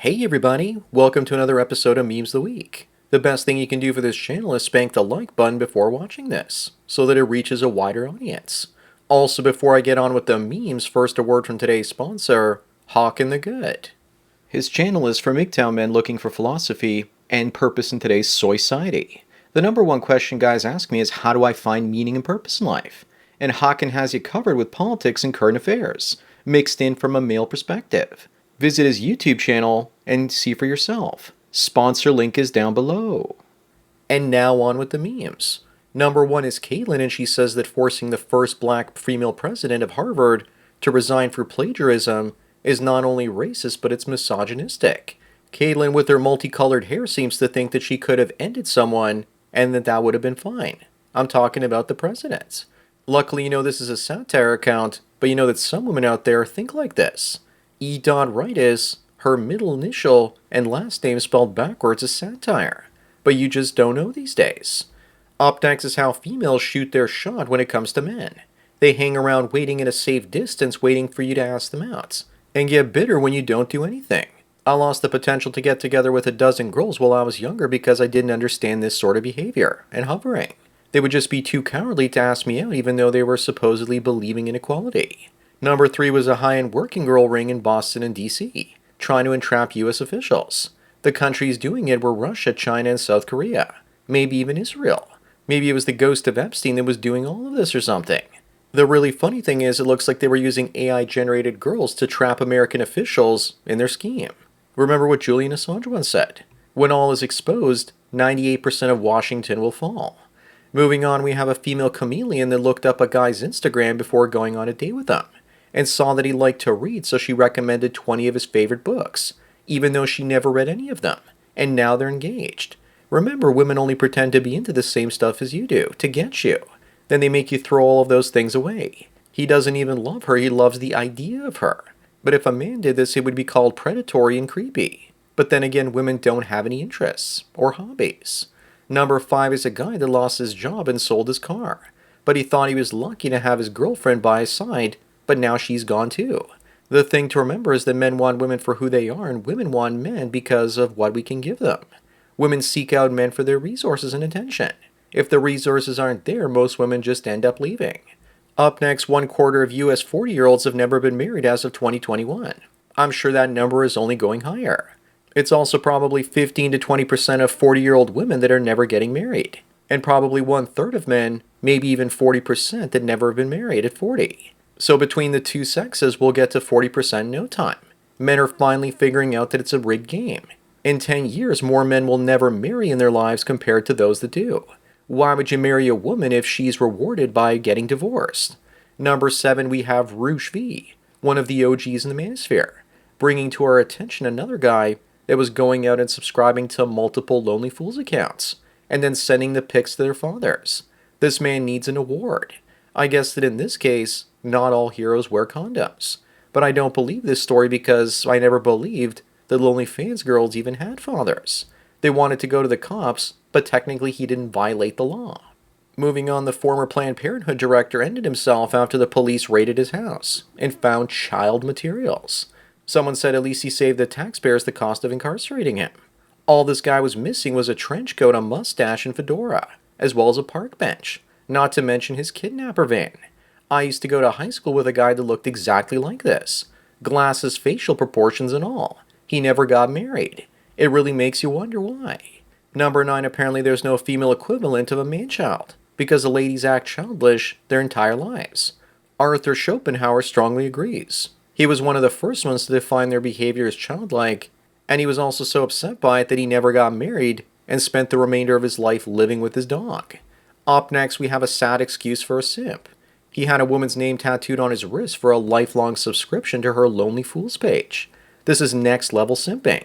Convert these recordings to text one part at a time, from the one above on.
Hey everybody, welcome to another episode of Memes of the Week. The best thing you can do for this channel is spank the like button before watching this, so that it reaches a wider audience. Also, before I get on with the memes, first a word from today's sponsor, Hawk and the Good. His channel is for MGTOW men looking for philosophy and purpose in today's soy society. The number one question guys ask me is, how do I find meaning and purpose in life? And Hawken has you covered with politics and current affairs, mixed in from a male perspective. Visit his YouTube channel and see for yourself. Sponsor link is down below. And now on with the memes. Number one is Caitlyn, and she says that forcing the first black female president of Harvard to resign for plagiarism is not only racist, but it's misogynistic. Caitlyn, with her multicolored hair, seems to think that she could have ended someone and that would have been fine. I'm talking about the president. Luckily, this is a satire account, but you know that some women out there think like this. E.Rightis, her middle initial and last name spelled backwards, is satire. But you just don't know these days. Up next is how females shoot their shot when it comes to men. They hang around waiting at a safe distance, waiting for you to ask them out, and get bitter when you don't do anything. I lost the potential to get together with a dozen girls while I was younger because I didn't understand this sort of behavior and hovering. They would just be too cowardly to ask me out even though they were supposedly believing in equality. Number 3 was a high-end working girl ring in Boston and DC, trying to entrap US officials. The countries doing it were Russia, China, and South Korea. Maybe even Israel. Maybe it was the ghost of Epstein that was doing all of this or something. The really funny thing is, it looks like they were using AI-generated girls to trap American officials in their scheme. Remember what Julian Assange once said, "When all is exposed, 98% of Washington will fall." Moving on, we have a female chameleon that looked up a guy's Instagram before going on a date with him, and saw that he liked to read, so she recommended 20 of his favorite books, even though she never read any of them, and now they're engaged. Remember, women only pretend to be into the same stuff as you do, to get you. Then they make you throw all of those things away. He doesn't even love her, he loves the idea of her. But if a man did this, it would be called predatory and creepy. But then again, women don't have any interests or hobbies. Number 5 is a guy that lost his job and sold his car. But he thought he was lucky to have his girlfriend by his side, but now she's gone too. The thing to remember is that men want women for who they are, and women want men because of what we can give them. Women seek out men for their resources and attention. If the resources aren't there, most women just end up leaving. Up next, 1/4 of US 40-year-olds have never been married as of 2021. I'm sure that number is only going higher. It's also probably 15 to 20% of 40-year-old women that are never getting married. And probably 1/3 of men, maybe even 40%, that never have been married at 40. So between the two sexes, we'll get to 40% in no time. Men are finally figuring out that it's a rigged game. In 10 years, more men will never marry in their lives compared to those that do. Why would you marry a woman if she's rewarded by getting divorced? Number 7, we have Roosh V, one of the OGs in the manosphere, bringing to our attention another guy that was going out and subscribing to multiple Lonely Fools accounts, and then sending the pics to their fathers. This man needs an award. I guess that in this case, not all heroes wear condoms. But I don't believe this story because I never believed that OnlyFans girls even had fathers. They wanted to go to the cops, but technically he didn't violate the law. Moving on, the former Planned Parenthood director ended himself after the police raided his house and found child materials. Someone said at least he saved the taxpayers the cost of incarcerating him. All this guy was missing was a trench coat, a mustache, and fedora, as well as a park bench, not to mention his kidnapper van. I used to go to high school with a guy that looked exactly like this. Glasses, facial proportions, and all. He never got married. It really makes you wonder why. Number 9, apparently there's no female equivalent of a Manchild, because the ladies act childish their entire lives. Arthur Schopenhauer strongly agrees. He was one of the first ones to define their behavior as childlike, and he was also so upset by it that he never got married and spent the remainder of his life living with his dog. Up next, we have a sad excuse for a simp. He had a woman's name tattooed on his wrist for a lifelong subscription to her Lonely Fools page. This is next level simping.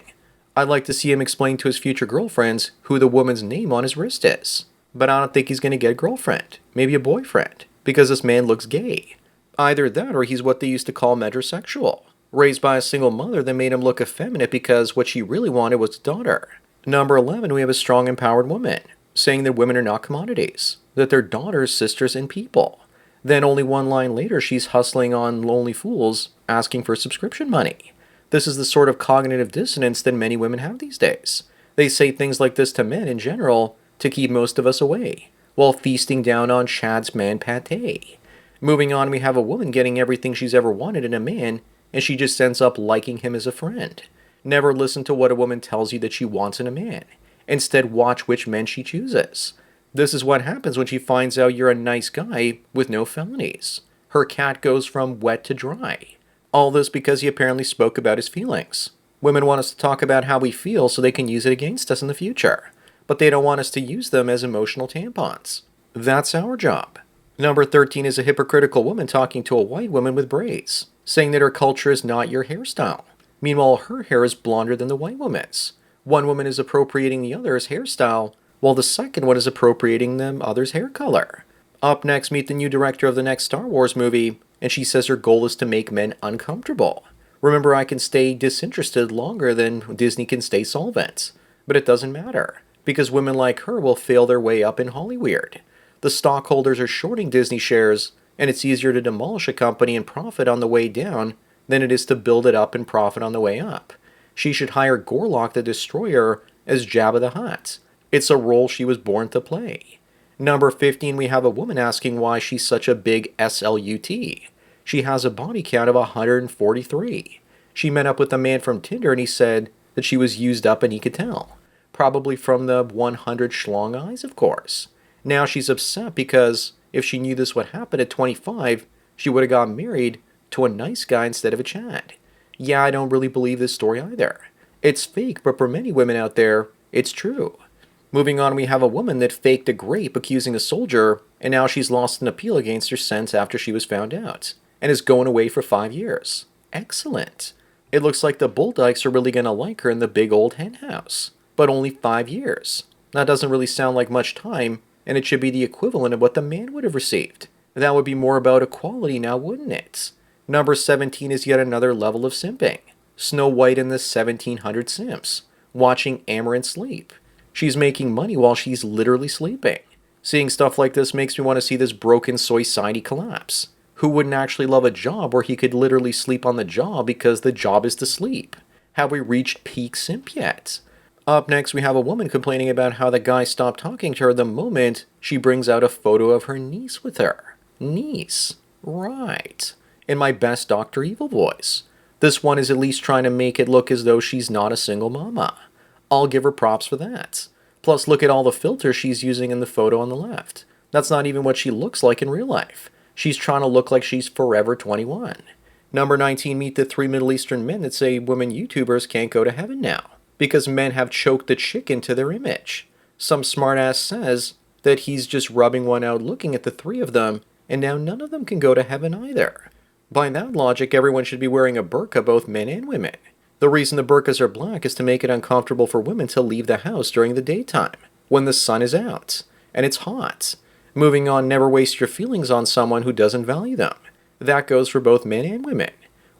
I'd like to see him explain to his future girlfriends who the woman's name on his wrist is. But I don't think he's going to get a girlfriend, maybe a boyfriend, because this man looks gay. Either that or he's what they used to call metrosexual, raised by a single mother that made him look effeminate because what she really wanted was a daughter. Number 11, we have a strong, empowered woman, saying that women are not commodities, that they're daughters, sisters, and people. Then only one line later, she's hustling on Lonely Fools, asking for subscription money. This is the sort of cognitive dissonance that many women have these days. They say things like this to men in general to keep most of us away, while feasting down on Chad's man pate. Moving on, we have a woman getting everything she's ever wanted in a man, and she just ends up liking him as a friend. Never listen to what a woman tells you that she wants in a man. Instead, watch which men she chooses. This is what happens when she finds out you're a nice guy with no felonies. Her cat goes from wet to dry. All this because he apparently spoke about his feelings. Women want us to talk about how we feel so they can use it against us in the future. But they don't want us to use them as emotional tampons. That's our job. Number 13 is a hypocritical woman talking to a white woman with braids, saying that her culture is not your hairstyle. Meanwhile, her hair is blonder than the white woman's. One woman is appropriating the other's hairstyle, while the second one is appropriating the other's hair color. Up next, meet the new director of the next Star Wars movie, and she says her goal is to make men uncomfortable. Remember, I can stay disinterested longer than Disney can stay solvent. But it doesn't matter, because women like her will fail their way up in Hollywood. The stockholders are shorting Disney shares, and it's easier to demolish a company and profit on the way down than it is to build it up and profit on the way up. She should hire Gorlock the Destroyer as Jabba the Hutt. It's a role she was born to play. Number 15, we have a woman asking why she's such a big SLUT. She has a body count of 143. She met up with a man from Tinder and he said that she was used up and he could tell. Probably from the 100 schlong eyes, of course. Now she's upset because if she knew this would happen at 25, she would have gotten married to a nice guy instead of a Chad. Yeah, I don't really believe this story either. It's fake, but for many women out there, it's true. Moving on, we have a woman that faked a grape accusing a soldier, and now she's lost an appeal against her sentence after she was found out, and is going away for 5 years. Excellent. It looks like the Bulldykes are really going to like her in the big old hen house, but only 5 years. That doesn't really sound like much time, and it should be the equivalent of what the man would have received. That would be more about equality now, wouldn't it? Number 17 is yet another level of simping. Snow White and the 1700 Simps, watching Amaranth sleep. She's making money while she's literally sleeping. Seeing stuff like this makes me want to see this broken society collapse. Who wouldn't actually love a job where he could literally sleep on the job because the job is to sleep? Have we reached peak simp yet? Up next, we have a woman complaining about how the guy stopped talking to her the moment she brings out a photo of her niece with her. Niece. Right. In my best Dr. Evil voice. This one is at least trying to make it look as though she's not a single mama. I'll give her props for that. Plus, look at all the filters she's using in the photo on the left. That's not even what she looks like in real life. She's trying to look like she's forever 21. Number 19, meet the 3 Middle Eastern men that say women YouTubers can't go to heaven now, because men have choked the chicken to their image. Some smartass says that he's just rubbing one out looking at the 3 of them, and now none of them can go to heaven either. By that logic, everyone should be wearing a burqa, both men and women. The reason the burqas are black is to make it uncomfortable for women to leave the house during the daytime, when the sun is out, and it's hot. Moving on, never waste your feelings on someone who doesn't value them. That goes for both men and women.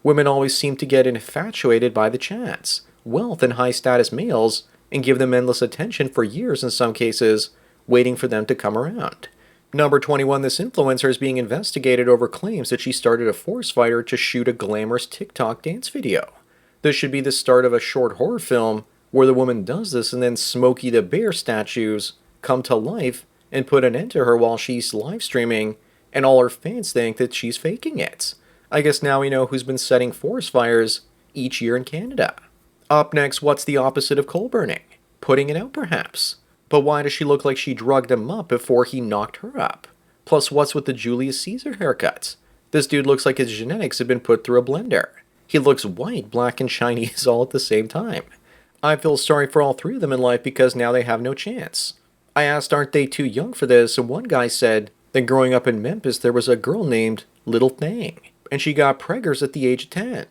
Women always seem to get infatuated by the Chads, wealth, and high-status males, and give them endless attention for years in some cases, waiting for them to come around. Number 21, this influencer is being investigated over claims that she started a force fighter to shoot a glamorous TikTok dance video. This should be the start of a short horror film where the woman does this and then Smokey the Bear statues come to life and put an end to her while she's live streaming, and all her fans think that she's faking it. I guess now we know who's been setting forest fires each year in Canada. Up next, what's the opposite of coal burning? Putting it out, perhaps. But why does she look like she drugged him up before he knocked her up? Plus, what's with the Julius Caesar haircut? This dude looks like his genetics have been put through a blender. He looks white, black, and Chinese all at the same time. I feel sorry for all 3 of them in life because now they have no chance. I asked, aren't they too young for this? And one guy said that growing up in Memphis, there was a girl named Little Thing, and she got preggers at the age of 10.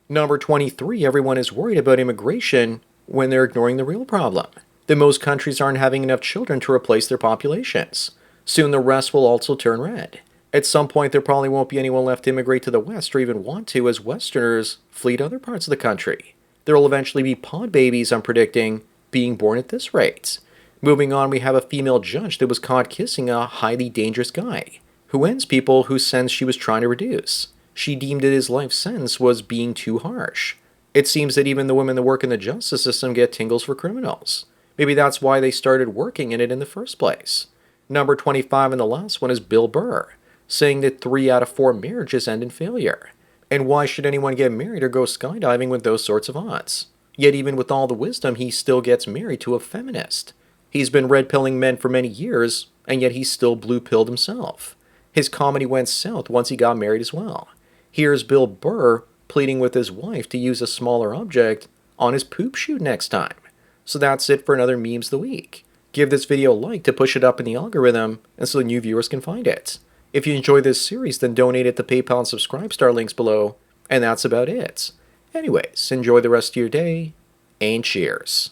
Number 23, everyone is worried about immigration when they're ignoring the real problem. That most countries aren't having enough children to replace their populations. Soon the rest will also turn red. At some point, there probably won't be anyone left to immigrate to the West or even want to as Westerners flee to other parts of the country. There will eventually be pod babies, I'm predicting, being born at this rate. Moving on, we have a female judge that was caught kissing a highly dangerous guy, who ends people whose sentence she was trying to reduce. She deemed that his life sentence was being too harsh. It seems that even the women that work in the justice system get tingles for criminals. Maybe that's why they started working in it in the first place. Number 25 and the last one is Bill Burr, saying that 3 out of 4 marriages end in failure. And why should anyone get married or go skydiving with those sorts of odds? Yet even with all the wisdom, he still gets married to a feminist. He's been red-pilling men for many years, and yet he's still blue-pilled himself. His comedy went south once he got married as well. Here's Bill Burr pleading with his wife to use a smaller object on his poop shoot next time. So that's it for another Memes of the Week. Give this video a like to push it up in the algorithm and so the new viewers can find it. If you enjoy this series, then donate at the PayPal and Subscribe Star links below. And that's about it. Anyways, enjoy the rest of your day, and cheers.